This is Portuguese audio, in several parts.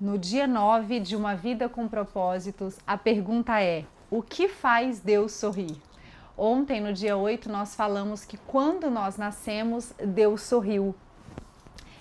No dia 9 de Uma Vida com Propósitos, a pergunta é: o que faz Deus sorrir? Ontem, no dia 8, nós falamos que quando nós nascemos, Deus sorriu.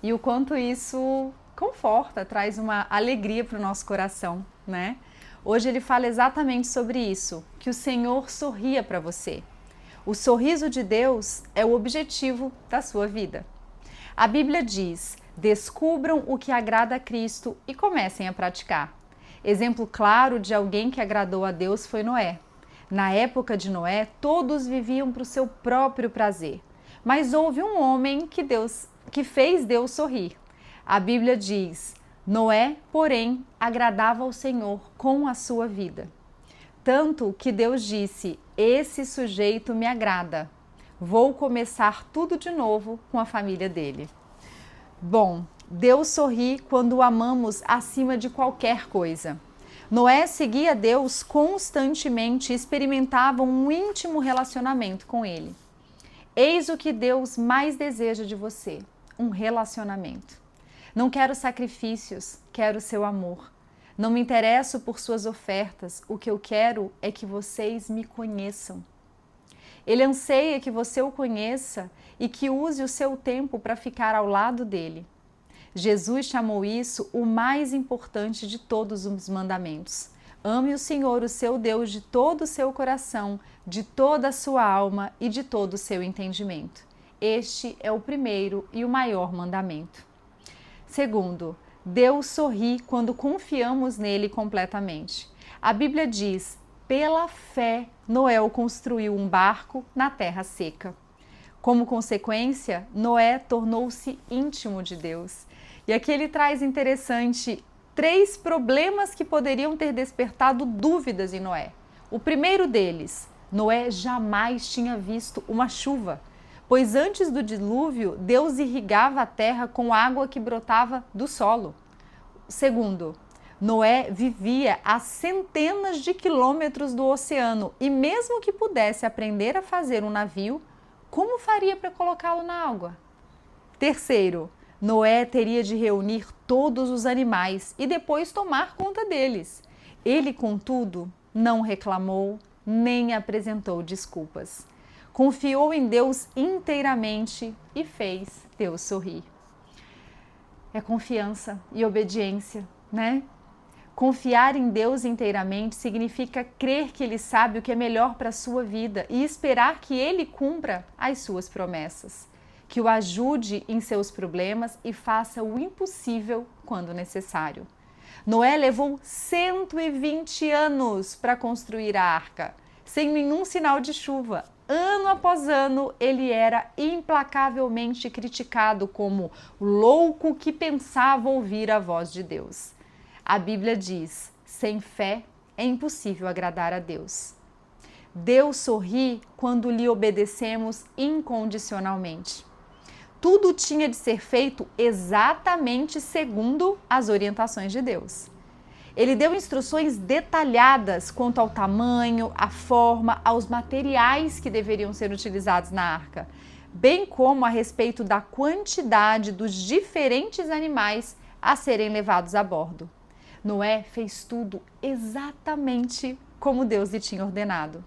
E o quanto isso conforta, traz uma alegria para o nosso coração, né? Hoje ele fala exatamente sobre isso, que o Senhor sorria para você. O sorriso de Deus é o objetivo da sua vida. A Bíblia diz: descubram o que agrada a Cristo e comecem a praticar. Exemplo claro de alguém que agradou a Deus foi Noé. Na época de Noé, todos viviam para o seu próprio prazer. Mas houve um homem que fez Deus sorrir. A Bíblia diz: Noé, porém, agradava ao Senhor com a sua vida. Tanto que Deus disse: esse sujeito me agrada. Vou começar tudo de novo com a família dele. Bom, Deus sorri quando o amamos acima de qualquer coisa. Noé seguia Deus constantemente e experimentava um íntimo relacionamento com Ele. Eis o que Deus mais deseja de você: um relacionamento. Não quero sacrifícios, quero seu amor. Não me interesso por suas ofertas, o que eu quero é que vocês me conheçam. Ele anseia que você o conheça e que use o seu tempo para ficar ao lado dele. Jesus chamou isso o mais importante de todos os mandamentos. Ame o Senhor, o seu Deus, de todo o seu coração, de toda a sua alma e de todo o seu entendimento. Este é o primeiro e o maior mandamento. Segundo, Deus sorri quando confiamos nele completamente. A Bíblia diz: pela fé, Noé construiu um barco na terra seca. Como consequência, Noé tornou-se íntimo de Deus. E aqui ele traz interessante 3 problemas que poderiam ter despertado dúvidas em Noé. O primeiro deles: Noé jamais tinha visto uma chuva, pois antes do dilúvio, Deus irrigava a terra com água que brotava do solo. Segundo, Noé vivia a centenas de quilômetros do oceano e mesmo que pudesse aprender a fazer um navio, como faria para colocá-lo na água? Terceiro, Noé teria de reunir todos os animais e depois tomar conta deles. Ele, contudo, não reclamou nem apresentou desculpas. Confiou em Deus inteiramente e fez Deus sorrir. É confiança e obediência, né? Confiar em Deus inteiramente significa crer que Ele sabe o que é melhor para a sua vida e esperar que Ele cumpra as suas promessas, que o ajude em seus problemas e faça o impossível quando necessário. Noé levou 120 anos para construir a arca, sem nenhum sinal de chuva. Ano após ano, ele era implacavelmente criticado como louco que pensava ouvir a voz de Deus. A Bíblia diz: sem fé é impossível agradar a Deus. Deus sorri quando lhe obedecemos incondicionalmente. Tudo tinha de ser feito exatamente segundo as orientações de Deus. Ele deu instruções detalhadas quanto ao tamanho, à forma, aos materiais que deveriam ser utilizados na arca, bem como a respeito da quantidade dos diferentes animais a serem levados a bordo. Noé fez tudo exatamente como Deus lhe tinha ordenado.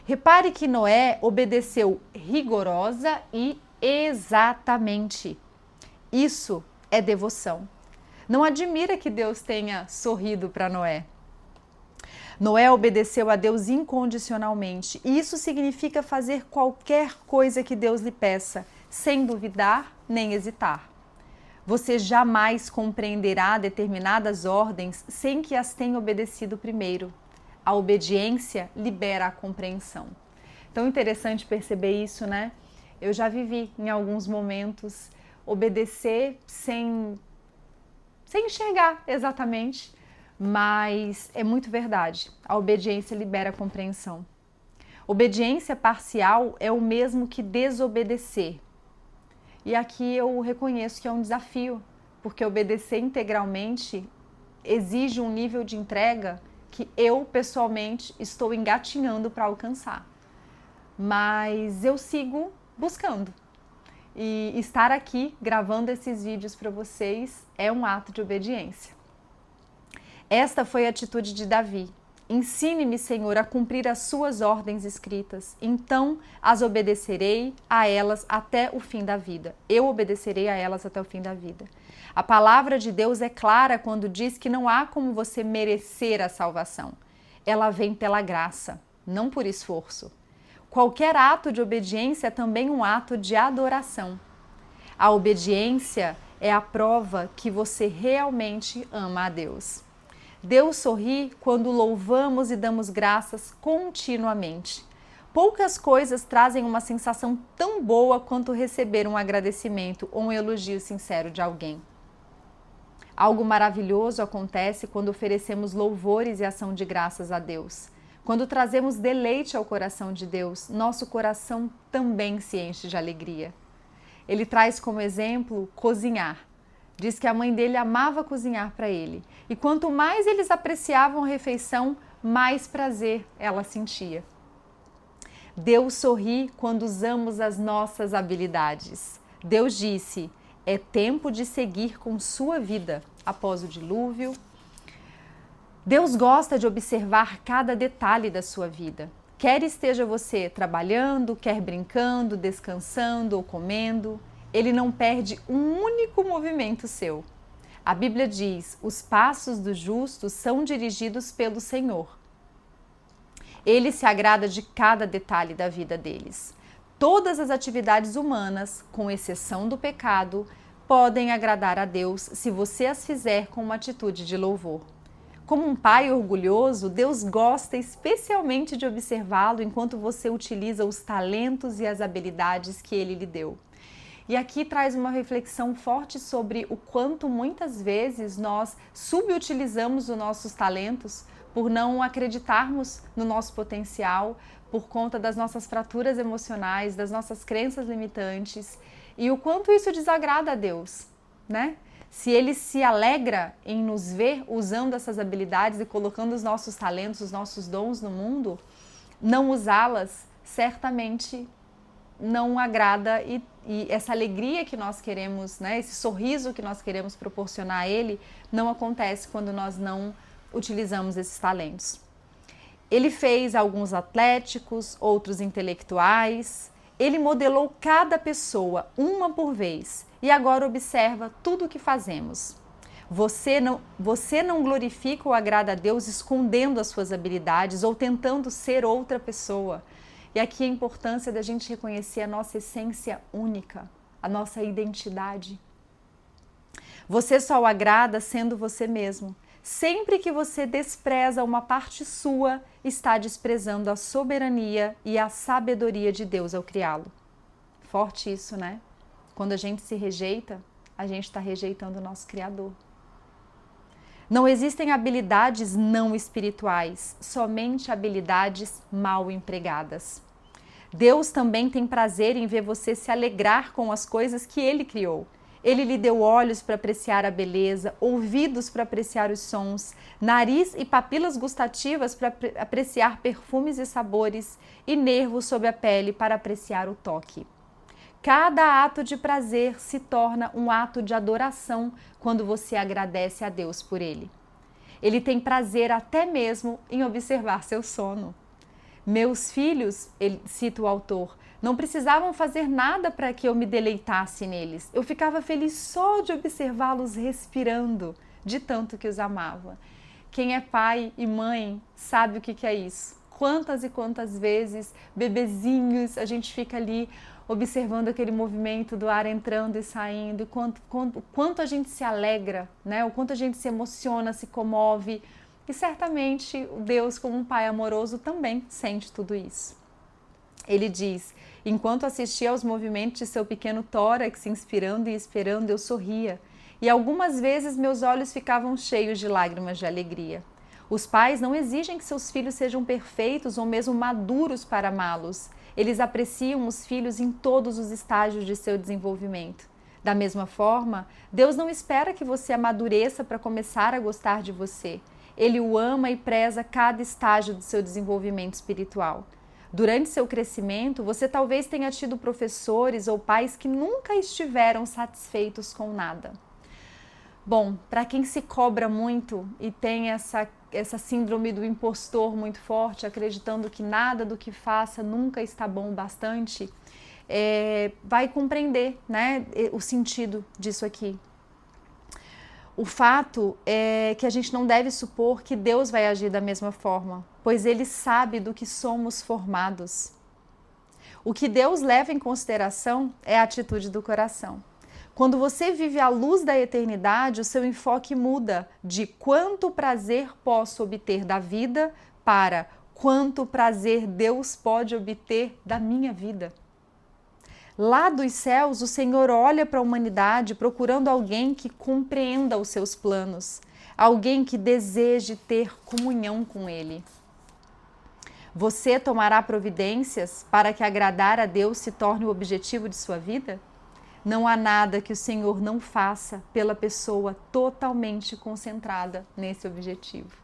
Repare que Noé obedeceu rigorosa e exatamente. Isso é devoção. Não admira que Deus tenha sorrido para Noé. Noé obedeceu a Deus incondicionalmente e isso significa fazer qualquer coisa que Deus lhe peça, sem duvidar nem hesitar. Você jamais compreenderá determinadas ordens sem que as tenha obedecido primeiro. A obediência libera a compreensão. Tão interessante perceber isso, né? Eu já vivi em alguns momentos obedecer sem enxergar exatamente, mas é muito verdade. A obediência libera a compreensão. Obediência parcial é o mesmo que desobedecer. E aqui eu reconheço que é um desafio, porque obedecer integralmente exige um nível de entrega que eu, pessoalmente, estou engatinhando para alcançar. Mas eu sigo buscando. E estar aqui gravando esses vídeos para vocês é um ato de obediência. Esta foi a atitude de Davi. Ensine-me, Senhor, a cumprir as suas ordens escritas. Então as obedecerei a elas até o fim da vida. Eu obedecerei a elas até o fim da vida. A palavra de Deus é clara quando diz que não há como você merecer a salvação. Ela vem pela graça, não por esforço. Qualquer ato de obediência é também um ato de adoração. A obediência é a prova que você realmente ama a Deus. Deus sorri quando louvamos e damos graças continuamente. Poucas coisas trazem uma sensação tão boa quanto receber um agradecimento ou um elogio sincero de alguém. Algo maravilhoso acontece quando oferecemos louvores e ação de graças a Deus. Quando trazemos deleite ao coração de Deus, nosso coração também se enche de alegria. Ele traz como exemplo cozinhar. Diz que a mãe dele amava cozinhar para ele. E quanto mais eles apreciavam a refeição, mais prazer ela sentia. Deus sorri quando usamos as nossas habilidades. Deus disse: é tempo de seguir com sua vida após o dilúvio. Deus gosta de observar cada detalhe da sua vida. Quer esteja você trabalhando, quer brincando, descansando ou comendo, Ele não perde um único movimento seu. A Bíblia diz: os passos do justo são dirigidos pelo Senhor. Ele se agrada de cada detalhe da vida deles. Todas as atividades humanas, com exceção do pecado, podem agradar a Deus se você as fizer com uma atitude de louvor. Como um pai orgulhoso, Deus gosta especialmente de observá-lo enquanto você utiliza os talentos e as habilidades que Ele lhe deu. E aqui traz uma reflexão forte sobre o quanto muitas vezes nós subutilizamos os nossos talentos por não acreditarmos no nosso potencial, por conta das nossas fraturas emocionais, das nossas crenças limitantes, e o quanto isso desagrada a Deus, né? Se Ele se alegra em nos ver usando essas habilidades e colocando os nossos talentos, os nossos dons no mundo, não usá-las certamente não agrada, e essa alegria que nós queremos, né, esse sorriso que nós queremos proporcionar a Ele, não acontece quando nós não utilizamos esses talentos. Ele fez alguns atléticos, outros intelectuais. Ele modelou cada pessoa, uma por vez, e agora observa tudo o que fazemos. Você não glorifica ou agrada a Deus escondendo as suas habilidades ou tentando ser outra pessoa. E aqui a importância da gente reconhecer a nossa essência única, a nossa identidade. Você só o agrada sendo você mesmo. Sempre que você despreza uma parte sua, está desprezando a soberania e a sabedoria de Deus ao criá-lo. Forte isso, né? Quando a gente se rejeita, a gente está rejeitando o nosso Criador. Não existem habilidades não espirituais, somente habilidades mal empregadas. Deus também tem prazer em ver você se alegrar com as coisas que Ele criou. Ele lhe deu olhos para apreciar a beleza, ouvidos para apreciar os sons, nariz e papilas gustativas para apreciar perfumes e sabores, e nervos sob a pele para apreciar o toque. Cada ato de prazer se torna um ato de adoração quando você agradece a Deus por ele. Ele tem prazer até mesmo em observar seu sono. Meus filhos, ele cita o autor, não precisavam fazer nada para que eu me deleitasse neles. Eu ficava feliz só de observá-los respirando, de tanto que os amava. Quem é pai e mãe sabe o que é isso. Quantas e quantas vezes, bebezinhos, a gente fica ali observando aquele movimento do ar entrando e saindo, quanto a gente se alegra, né? O quanto a gente se emociona, se comove. E certamente Deus, como um pai amoroso, também sente tudo isso. Ele diz: enquanto assistia aos movimentos de seu pequeno tórax, inspirando e esperando, eu sorria. E algumas vezes meus olhos ficavam cheios de lágrimas de alegria. Os pais não exigem que seus filhos sejam perfeitos ou mesmo maduros para amá-los. Eles apreciam os filhos em todos os estágios de seu desenvolvimento. Da mesma forma, Deus não espera que você amadureça para começar a gostar de você. Ele o ama e preza cada estágio do seu desenvolvimento espiritual. Durante seu crescimento, você talvez tenha tido professores ou pais que nunca estiveram satisfeitos com nada. Bom, para quem se cobra muito e tem essa síndrome do impostor muito forte, acreditando que nada do que faça nunca está bom o bastante, vai compreender, né, o sentido disso aqui. O fato é que a gente não deve supor que Deus vai agir da mesma forma, pois Ele sabe do que somos formados. O que Deus leva em consideração é a atitude do coração. Quando você vive à luz da eternidade, o seu enfoque muda de quanto prazer posso obter da vida para quanto prazer Deus pode obter da minha vida. Lá dos céus, o Senhor olha para a humanidade procurando alguém que compreenda os seus planos, alguém que deseje ter comunhão com Ele. Você tomará providências para que agradar a Deus se torne o objetivo de sua vida? Não há nada que o Senhor não faça pela pessoa totalmente concentrada nesse objetivo.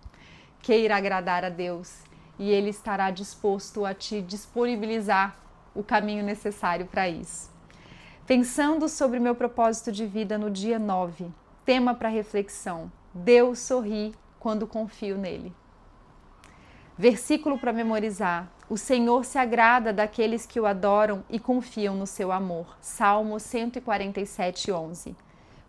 Queira agradar a Deus e Ele estará disposto a te disponibilizar o caminho necessário para isso. Pensando sobre o meu propósito de vida no dia 9, tema para reflexão: Deus sorri quando confio nele. Versículo para memorizar: o Senhor se agrada daqueles que o adoram e confiam no seu amor. Salmo 147, 11.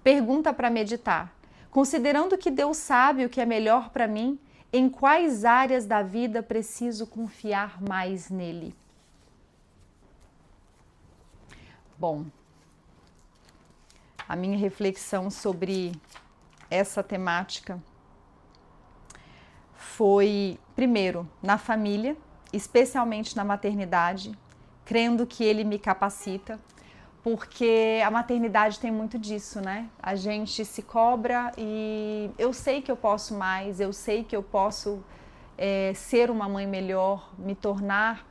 Pergunta para meditar: considerando que Deus sabe o que é melhor para mim, em quais áreas da vida preciso confiar mais nele? Bom, a minha reflexão sobre essa temática foi, primeiro, na família, especialmente na maternidade, crendo que ele me capacita, porque a maternidade tem muito disso, né? A gente se cobra e eu sei que eu posso mais, eu sei que eu posso ser uma mãe melhor, me tornar,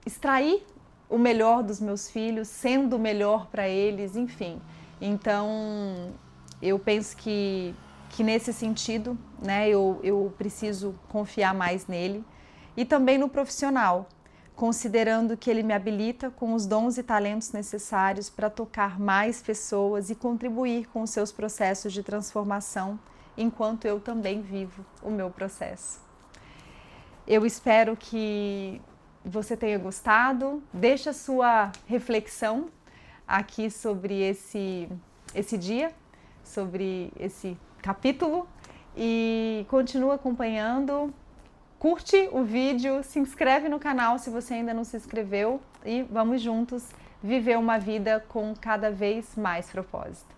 extrair o melhor dos meus filhos, sendo o melhor para eles, enfim. Então, eu penso que nesse sentido, né, eu preciso confiar mais nele. E também no profissional, considerando que ele me habilita com os dons e talentos necessários para tocar mais pessoas e contribuir com os seus processos de transformação, enquanto eu também vivo o meu processo. Eu espero que você tenha gostado. Deixa sua reflexão aqui sobre esse dia, sobre esse capítulo e continua acompanhando. Curte o vídeo, se inscreve no canal se você ainda não se inscreveu e vamos juntos viver uma vida com cada vez mais propósito.